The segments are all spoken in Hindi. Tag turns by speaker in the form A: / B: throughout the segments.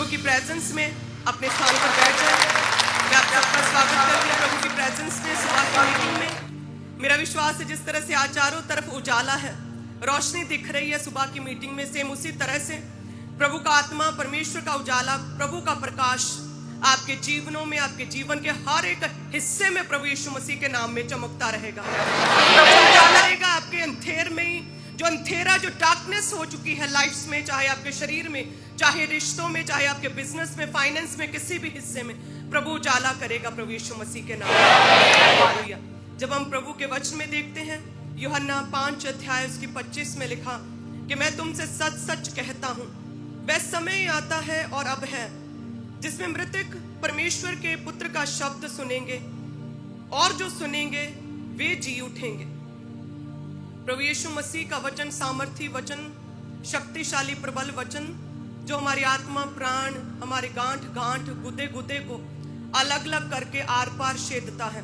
A: प्रभु की प्रेजेंस में अपने स्थान पर बैठ जाए। मैं आप सबका स्वागत करती हूँ प्रभु की प्रेजेंस में सुबह की मीटिंग में। मेरा विश्वास है जिस तरह से आज चारों तरफ उजाला है, रोशनी दिख रही है सुबह की मीटिंग में, सेम उसी तरह से प्रभु का आत्मा, परमेश्वर का उजाला, प्रभु का प्रकाश आपके जीवनों में, आपके जीवन के हर एक हिस्से में प्रभु यीशु मसीह के नाम में चमकता रहेगा। रहेगा आपके अंधेर में, जो अंधेरा, जो डार्कनेस हो चुकी है लाइफ्स में, चाहे आपके शरीर में, चाहे रिश्तों में, चाहे आपके बिजनेस में, फाइनेंस में, किसी भी हिस्से में प्रभु उजाला करेगा प्रभु यीशु मसीह के नाम में। जब हम प्रभु के वचन में देखते हैं, यूहन्ना 5 अध्याय उसकी 25 में लिखा कि मैं तुमसे सच सच कहता हूं, वह समय आता है और अब है जिसमें मृतक परमेश्वर के पुत्र का शब्द सुनेंगे और जो सुनेंगे वे जी उठेंगे। प्रभु यीशु मसीह का वचन सामर्थी वचन, शक्तिशाली प्रबल वचन, जो हमारी आत्मा, प्राण, हमारे गांठ गांठ, गुदे गुदे को अलग अलग करके आर पार छेदता है।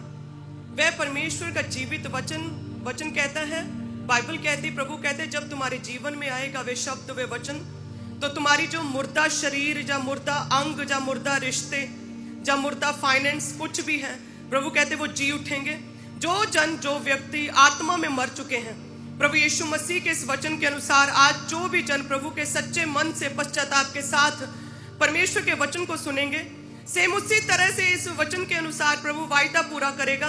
A: वह परमेश्वर का जीवित वचन कहता है, बाइबल कहती, प्रभु कहते, जब तुम्हारे जीवन में आएगा वे शब्द, वे वचन, तो तुम्हारी जो मुर्दा शरीर, या मुर्दा अंग, या मुर्दा रिश्ते, या मुर्दा फाइनेंस, कुछ भी है, प्रभु कहते वो जी उठेंगे। जो व्यक्ति आत्मा में मर चुके हैं, प्रभु यीशु मसीह के इस वचन के अनुसार आज जो भी जन प्रभु के सच्चे मन से, पश्चाताप के साथ परमेश्वर के वचन को सुनेंगे, सेम उसी तरह से इस वचन के अनुसार प्रभु वायदा पूरा करेगा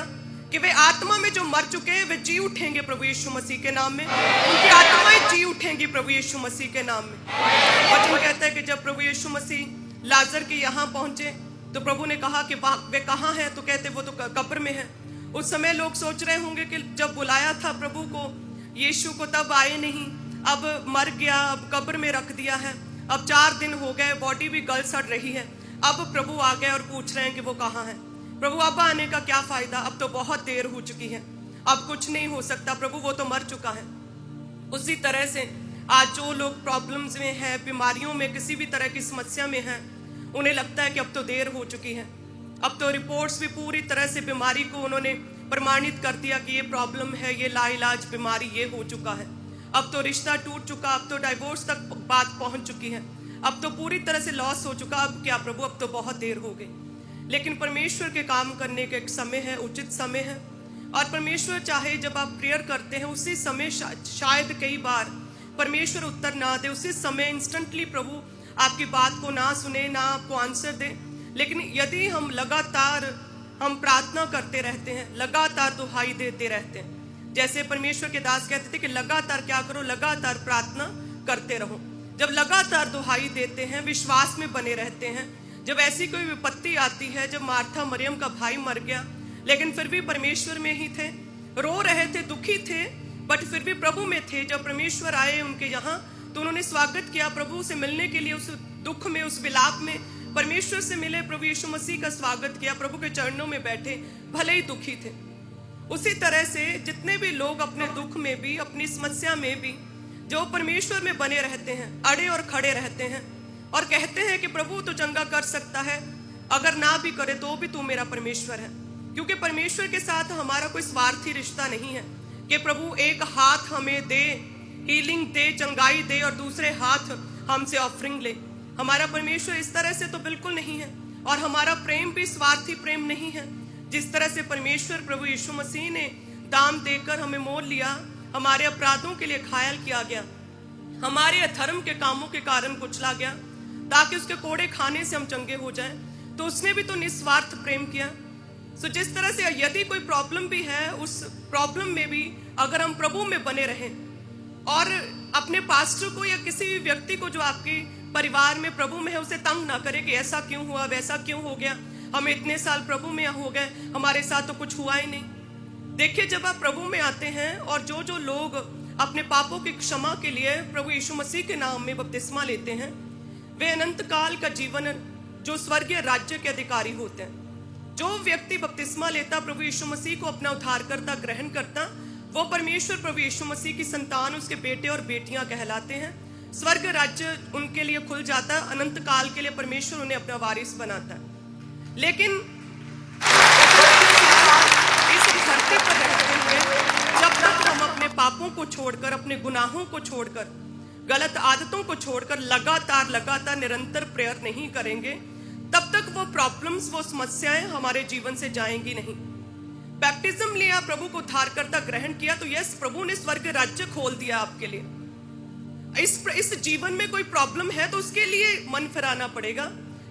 A: कि वे आत्मा में जो मर चुके हैं वे जी उठेंगे प्रभु यीशु मसीह के नाम में। उनकी आत्माएं जी उठेंगी प्रभु यीशु मसीह के नाम में। वचन कहता है कि जब प्रभु यीशु मसीह लाजर के यहाँ पहुंचे तो प्रभु ने कहा कि वे कहाँ हैं, तो कहते वो तो कब्र में है। उस समय लोग सोच रहे होंगे कि जब बुलाया था प्रभु को, यीशु को, तब आए नहीं, अब मर गया, अब कब्र में रख दिया है, अब 4 दिन हो गए, बॉडी भी गल सड़ रही है, अब प्रभु आ गए और पूछ रहे हैं कि वो कहाँ है। प्रभु अब आने का क्या फायदा, अब तो बहुत देर हो चुकी है, अब कुछ नहीं हो सकता, प्रभु वो तो मर चुका है। उसी तरह से आज जो लोग प्रॉब्लम्स में हैं, बीमारियों में, किसी भी तरह की समस्या में हैं, उन्हें लगता है कि अब तो देर हो चुकी है, अब तो रिपोर्ट्स भी पूरी तरह से बीमारी को उन्होंने प्रमाणित कर दिया कि ये प्रॉब्लम है, ये लाइलाज बीमारी ये हो चुका है, अब तो रिश्ता टूट चुका, अब तो डाइवोर्स तक बात पहुंच चुकी है, अब तो पूरी तरह से लॉस हो चुका, अब क्या प्रभु, अब तो बहुत देर हो गई। लेकिन परमेश्वर के काम करने का एक समय है, उचित समय है, और परमेश्वर चाहे जब आप प्रेयर करते हैं उसी समय, शायद कई बार परमेश्वर उत्तर ना दे, उसी समय इंस्टेंटली प्रभु आपकी बात को ना सुने, ना आपको आंसर दे, लेकिन यदि हम लगातार प्रार्थना करते रहते हैं, लगातार दुहाई देते रहते हैं, जैसे परमेश्वर के दास कहते थे कि लगातार क्या करो, लगातार प्रार्थना करते रहो। जब लगातार दुहाई देते हैं, विश्वास में बने रहते हैं, जब ऐसी कोई विपत्ति आती है, जब मार्था मरियम का भाई मर गया लेकिन फिर भी परमेश्वर में ही थे, रो रहे थे, दुखी थे, बट फिर भी प्रभु में थे। जब परमेश्वर आए उनके यहाँ तो उन्होंने स्वागत किया, प्रभु से मिलने के लिए, उस दुख में, उस विलाप में परमेश्वर से मिले, प्रभु यीशु मसीह का स्वागत किया, प्रभु के चरणों में बैठे, भले ही दुखी थे। उसी तरह से जितने भी लोग अपने दुख में भी, अपनी समस्या में भी, जो परमेश्वर में बने रहते हैं, अड़े और खड़े रहते हैं और कहते हैं कि प्रभु तो चंगा कर सकता है, अगर ना भी करे तो भी तू मेरा परमेश्वर है, क्योंकि परमेश्वर के साथ हमारा कोई स्वार्थी रिश्ता नहीं है कि प्रभु एक हाथ हमें दे, हीलिंग दे, चंगाई दे, और दूसरे हाथ हमसे ऑफरिंग ले। हमारा परमेश्वर इस तरह से तो बिल्कुल नहीं है, और हमारा प्रेम भी स्वार्थी प्रेम नहीं है। जिस तरह से परमेश्वर प्रभु यीशु मसीह ने दाम देकर हमें मोल लिया, हमारे अपराधों के लिए घायल किया गया, हमारे अधर्म के कामों के कारण कुचला गया, ताकि उसके कोड़े खाने से हम चंगे हो जाएं, तो उसने भी तो निस्वार्थ प्रेम किया। सो जिस तरह से यदि कोई प्रॉब्लम भी है, उस प्रॉब्लम में भी अगर हम प्रभु में बने रहें और अपने पास्टर को या किसी भी व्यक्ति को जो आपके परिवार में प्रभु में है, उसे तंग ना करे कि ऐसा क्यों हुआ, वैसा क्यों हो गया, हमें इतने साल प्रभु में हो गए, हमारे साथ तो कुछ हुआ ही नहीं। देखिए, जब आप प्रभु में आते हैं और जो लोग अपने पापों की क्षमा के लिए प्रभु यीशु मसीह के नाम में बपतिस्मा लेते हैं, वे अनंत काल का जीवन, जो स्वर्गीय राज्य के अधिकारी होते हैं। जो व्यक्ति बपतिस्मा लेता, प्रभु यीशु मसीह को अपना उद्धारकर्ता ग्रहण करता, वो परमेश्वर प्रभु यीशु मसीह की संतान, उसके बेटे और बेटियां कहलाते हैं। स्वर्ग राज्य उनके लिए खुल जाता है, अनंत काल के लिए परमेश्वर उन्हें अपना वारिस बनाता है। लेकिन इस धरती पर रहते हुए जब तक हम अपने पापों को छोड़कर, अपने गुनाहों को छोड़कर गलत आदतों को छोड़कर लगातार निरंतर प्रेयर नहीं करेंगे, तब तक वो प्रॉब्लम्स, वो समस्याएं हमारे जीवन से जाएंगी नहीं। बैप्टिज्म लिया, प्रभु को उद्धारकर्ता ग्रहण किया, तो यस, प्रभु ने स्वर्ग राज्य खोल दिया आपके लिए। इस जीवन में कोई प्रॉब्लम है तो उसके लिए मन फिराना पड़ेगा,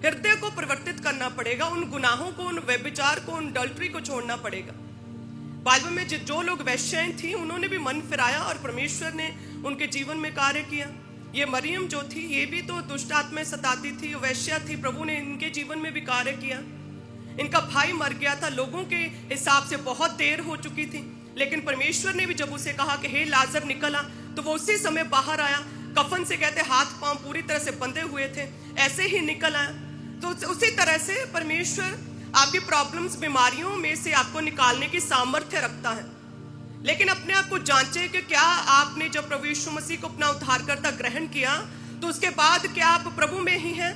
A: हृदय को परिवर्तित करना पड़ेगा, उन गुनाहों को, उन व्यभिचार को, उन अडल्ट्री को छोड़ना पड़ेगा। बाइबल में जो लोग वैश्याएं थी, उन्होंने भी मन फिराया और परमेश्वर ने उनके जीवन में कार्य किया। ये मरियम जो थी, ये भी तो दुष्ट आत्माएं सताती थी, वैश्या थी, प्रभु ने इनके जीवन में भी कार्य किया। इनका भाई मर गया था, लोगों के हिसाब से बहुत देर हो चुकी थी, लेकिन परमेश्वर ने भी जब उसे कहा कि हे लाजर निकल आ, तो वो उसी समय बाहर आया। कफन से कहते हाथ पांव पूरी तरह से बंधे हुए थे, ऐसे ही निकल आया। तो उसी तरह से परमेश्वर आपकी प्रॉब्लम्स, बीमारियों में से आपको निकालने की सामर्थ्य रखता है। लेकिन अपने आप को जांचे कि क्या आपने जब प्रभु यीशु मसीह को अपना उद्धारकर्ता ग्रहण किया, तो उसके बाद क्या आप प्रभु में ही हैं?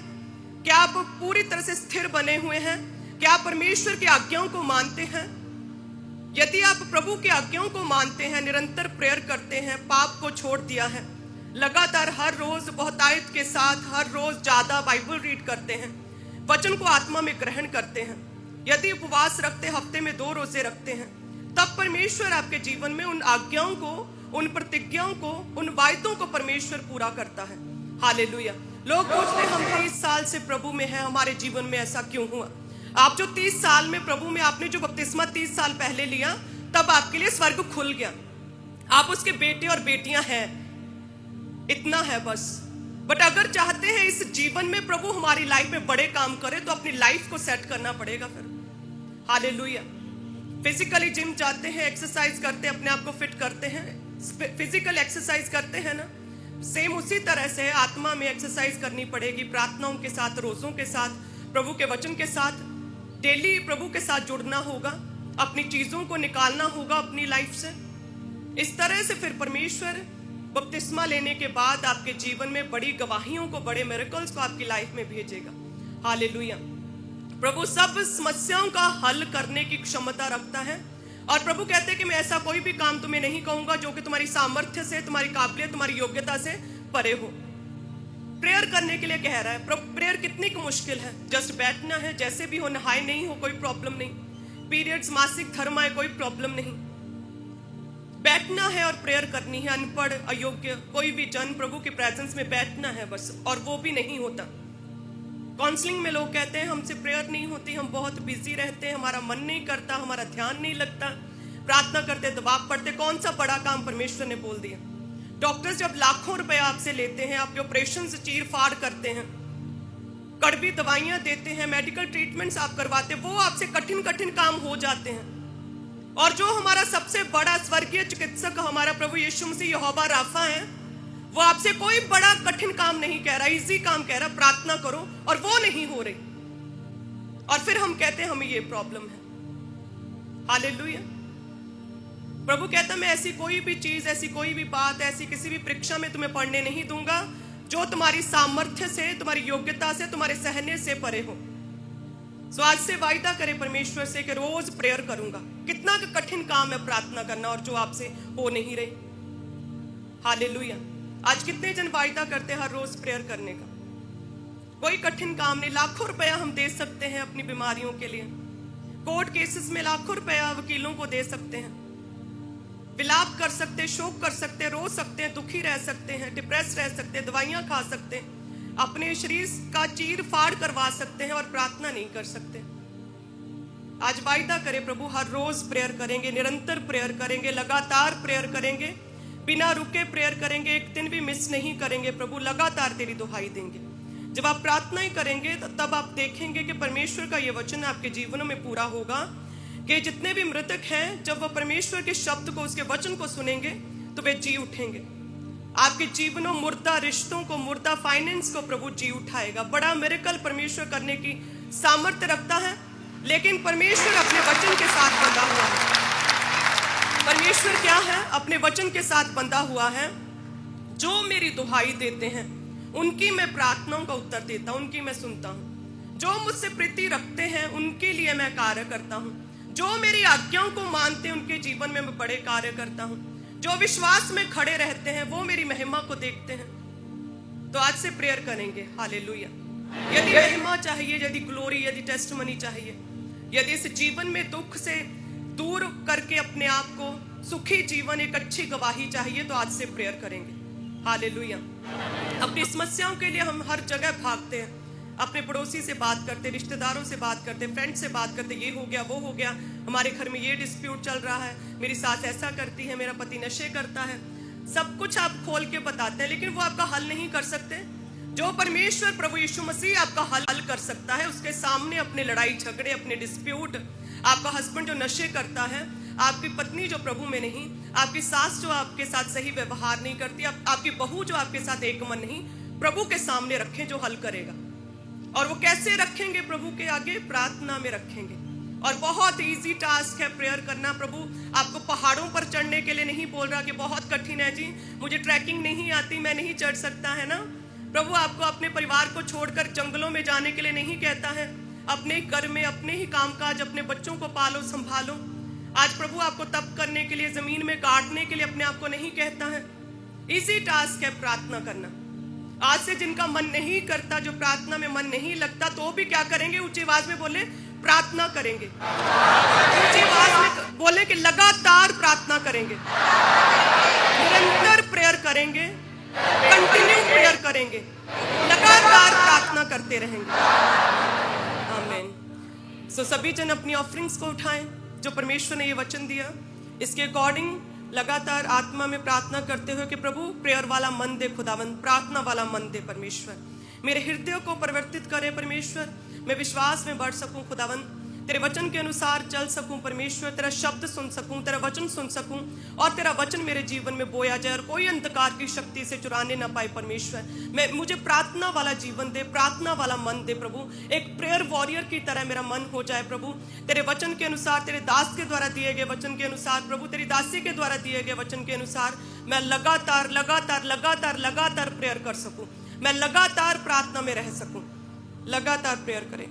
A: क्या आप पूरी तरह से स्थिर बने हुए हैं? क्या आप परमेश्वर की आज्ञाओं को मानते हैं? यदि आप प्रभु की आज्ञाओं को मानते हैं, निरंतर प्रेयर करते हैं, पाप को छोड़ दिया है, लगातार हर रोज बहुतायत के साथ हर रोज ज्यादा बाइबल रीड करते हैं, वचन को आत्मा में ग्रहण करते हैं, यदि उपवास रखते, हफ्ते में 2 रोजे रखते हैं, तब परमेश्वर आपके जीवन में उन आज्ञाओं को, उन प्रतिज्ञाओं को, उन वायदों को परमेश्वर पूरा करता है। हालेलुया। लोग पूछते हैं हम 30 साल से प्रभु में हैं, हमारे जीवन में ऐसा क्यों हुआ? आप जो 30 साल में प्रभु में, आपने जो बपतिस्मा 30 साल पहले लिया, तब आपके लिए स्वर्ग खुल गया, आप उसके बेटे और बेटियां हैं, इतना है बस। बट अगर चाहते हैं इस जीवन में प्रभु हमारी लाइफ में बड़े काम करे, तो अपनी लाइफ को सेट करना पड़ेगा फिर। हालेलुया। फिजिकली जिम जाते हैं, एक्सरसाइज करते हैं, अपने आप को फिट करते हैं, फिजिकल एक्सरसाइज करते हैं ना, सेम उसी तरह से आत्मा में एक्सरसाइज करनी पड़ेगी, प्रार्थनाओं के साथ, रोजों के साथ, प्रभु के वचन के साथ, डेली प्रभु के साथ जुड़ना होगा, अपनी चीजों को निकालना होगा अपनी लाइफ से। इस तरह से फिर परमेश्वर बपतिस्मा लेने के बाद आपके जीवन में बड़ी गवाहियों को, बड़े मिरेकल्स को आपकी लाइफ में भेजेगा। हालेलुया। प्रभु सब समस्याओं का हल करने की क्षमता रखता है, और प्रभु कहते हैं कि मैं ऐसा कोई भी काम तुम्हें नहीं कहूंगा जो कि तुम्हारी सामर्थ्य से, तुम्हारी काबिलियत, तुम्हारी योग्यता से परे हो। प्रेयर करने के लिए कह रहा है। प्रेयर कितनी मुश्किल है, जस्ट बैठना है, जैसे भी हो, नहाए नहीं हो कोई प्रॉब्लम नहीं, पीरियड्स, मासिक धर्म आए कोई प्रॉब्लम नहीं, बैठना है और प्रेयर करनी है। अनपढ़, अयोग्य कोई भी जन प्रभु के प्रेजेंस में बैठना है बस, और वो भी नहीं होता। काउंसलिंग में लोग कहते हैं हमसे प्रेयर नहीं होती, हम बहुत बिजी रहते हैं, हमारा मन नहीं करता, हमारा ध्यान नहीं लगता, प्रार्थना करते दबाव पड़ते। कौन सा बड़ा काम परमेश्वर ने बोल दिया? डॉक्टर्स जब लाखों रुपए आपसे लेते हैं, आपके ऑपरेशन से चीर फाड़ करते हैं, कड़वी दवाइयां देते हैं, मेडिकल ट्रीटमेंट्स आप करवाते हैं, वो आपसे कठिन काम हो जाते हैं। और जो हमारा सबसे बड़ा स्वर्गीय चिकित्सक हमारा प्रभु यीशु मसीह यहोवा राफा है, वो आपसे कोई बड़ा कठिन काम नहीं कह रहा, इजी काम कह रहा, प्रार्थना करो, और वो नहीं हो रही, और फिर हम कहते हैं हमें ये प्रॉब्लम है। हालेलुया। प्रभु कहता मैं ऐसी कोई भी चीज, ऐसी कोई भी बात, ऐसी किसी भी परीक्षा में तुम्हें पढ़ने नहीं दूंगा जो तुम्हारी सामर्थ्य से, तुम्हारी योग्यता से, तुम्हारे सहने से परे हो। सो आज से वायदा करे परमेश्वर से कि रोज प्रेयर करूंगा। कितना कठिन काम है प्रार्थना करना, और जो आपसे हो नहीं रही। हालेलुया। आज कितने जन वायदा करते हैं हर रोज प्रेयर करने का? कोई कठिन काम नहीं। लाखों रुपया हम दे सकते हैं अपनी बीमारियों के लिए, कोर्ट केसेस में लाखों रुपया वकीलों को दे सकते हैं, विलाप कर सकते हैं, शोक कर सकते हैं, रो सकते हैं, दुखी रह सकते हैं, डिप्रेस रह सकते हैं, दवाइयां खा सकते हैं, अपने शरीर का चीर फाड़ करवा सकते हैं, और प्रार्थना नहीं कर सकते। आज वायदा करे प्रभु, हर रोज प्रेयर करेंगे, निरंतर प्रेयर करेंगे, लगातार प्रेयर करेंगे, बिना रुके प्रेयर करेंगे, एक दिन भी मिस नहीं करेंगे। प्रभु लगातार तेरी दुहाई देंगे। जब आप प्रार्थना ही करेंगे तो तब आप देखेंगे कि परमेश्वर का ये वचन आपके जीवनों में पूरा होगा, कि जितने भी मृतक हैं, जब वह परमेश्वर के शब्द को, उसके वचन को सुनेंगे तो वे जी उठेंगे। आपके जीवनों, मुर्दा रिश्तों को, मुर्दा फाइनेंस को प्रभु जी उठाएगा। बड़ा मिरेकल परमेश्वर करने की सामर्थ्य रखता है, लेकिन परमेश्वर अपने वचन के साथ बंधा हुआ है। परमेश्वर क्या है? अपने वचन के साथ बंधा हुआ है। जो मेरी दुहाई देते हैं उनकी मैं प्रार्थनाओं का उत्तर देता हूं, उनकी मैं सुनता हूं। जो मुझसे प्रीति रखते हैं उनके लिए मैं कार्य करता हूं। जो मेरी आज्ञाओं को मानते हैं उनके जीवन में मैं बड़े कार्य करता हूं। जो विश्वास में खड़े रहते हैं वो मेरी महिमा को देखते हैं। तो आज से प्रेयर करेंगे। हालेलुया। यदि महिमा चाहिए, यदि ग्लोरी, यदि टेस्टमनी चाहिए, यदि इस जीवन में दुख से दूर करके अपने आप को सुखी जीवन, एक अच्छी गवाही चाहिए, तो आज से प्रेयर करेंगे। हालेलुया। अपनी समस्याओं के लिए हम हर जगह भागते हैं, अपने पड़ोसी से बात करते, रिश्तेदारों से बात करते, फ्रेंड से बात करते, ये हो गया वो हो गया, हमारे घर में ये डिस्प्यूट चल रहा है, मेरी सास ऐसा करती है, मेरा पति नशे करता है। सब कुछ आप खोल के बताते हैं, लेकिन वो आपका हल नहीं कर सकते। जो परमेश्वर प्रभु यीशु मसीह आपका हल कर सकता है, उसके सामने अपने लड़ाई झगड़े, अपने डिस्प्यूट, आपका हस्बैंड जो नशे करता है, आपकी पत्नी जो प्रभु में नहीं, आपकी सास जो आपके साथ सही व्यवहार नहीं करती, आपकी बहू जो आपके साथ एक मन नहीं, प्रभु के सामने रखें, जो हल करेगा। और वो कैसे रखेंगे? प्रभु के आगे प्रार्थना में रखेंगे। और बहुत इजी टास्क है प्रेयर करना। प्रभु आपको पहाड़ों पर चढ़ने के लिए नहीं बोल रहा कि बहुत कठिन है जी, मुझे ट्रैकिंग नहीं आती, मैं नहीं चढ़ सकता, है ना। प्रभु आपको अपने परिवार को छोड़कर जंगलों में जाने के लिए नहीं कहता है। अपने घर में अपने ही कामकाज, अपने बच्चों को पालो, संभालो। आज प्रभु आपको तप करने के लिए, जमीन में गाड़ने के लिए अपने आप को नहीं कहता है। इजी टास्क है प्रार्थना करना। आज से जिनका मन नहीं करता, जो प्रार्थना में मन नहीं लगता, तो भी क्या करेंगे? ऊंची आवाज में बोले, प्रार्थना करेंगे। ऊंची आवाज में बोले कि लगातार प्रार्थना करेंगे, निरंतर प्रेयर करेंगे, कंटिन्यू प्रेयर करेंगे, लगातार प्रार्थना करते रहेंगे। आमीन। सो सभी जन अपनी ऑफरिंग्स को उठाएं, जो परमेश्वर ने ये वचन दिया, इसके अकॉर्डिंग लगातार आत्मा में प्रार्थना करते हुए कि प्रभु प्रेयर वाला मन दे खुदावंद, प्रार्थना वाला मन दे परमेश्वर, मेरे हृदय को परिवर्तित करे परमेश्वर, मैं विश्वास में बढ़ सकूं खुदावंद, तेरे वचन के अनुसार चल सकूं परमेश्वर, तेरा शब्द सुन सकूं, तेरा वचन सुन सकूं, और तेरा वचन मेरे जीवन में बोया जाए और कोई अंधकार की शक्ति से चुराने ना पाए परमेश्वर। मुझे प्रार्थना वाला जीवन दे, प्रार्थना वाला मन दे प्रभु, एक प्रेयर वॉरियर की तरह मेरा मन हो जाए प्रभु, तेरे वचन के अनुसार, तेरे दास के द्वारा दिए गए वचन के अनुसार प्रभु, तेरी दासी के द्वारा दिए गए वचन के अनुसार मैं लगातार लगातार लगातार लगातार प्रेयर कर सकूं, मैं लगातार प्रार्थना में रह सकूं। लगातार प्रेयर करें।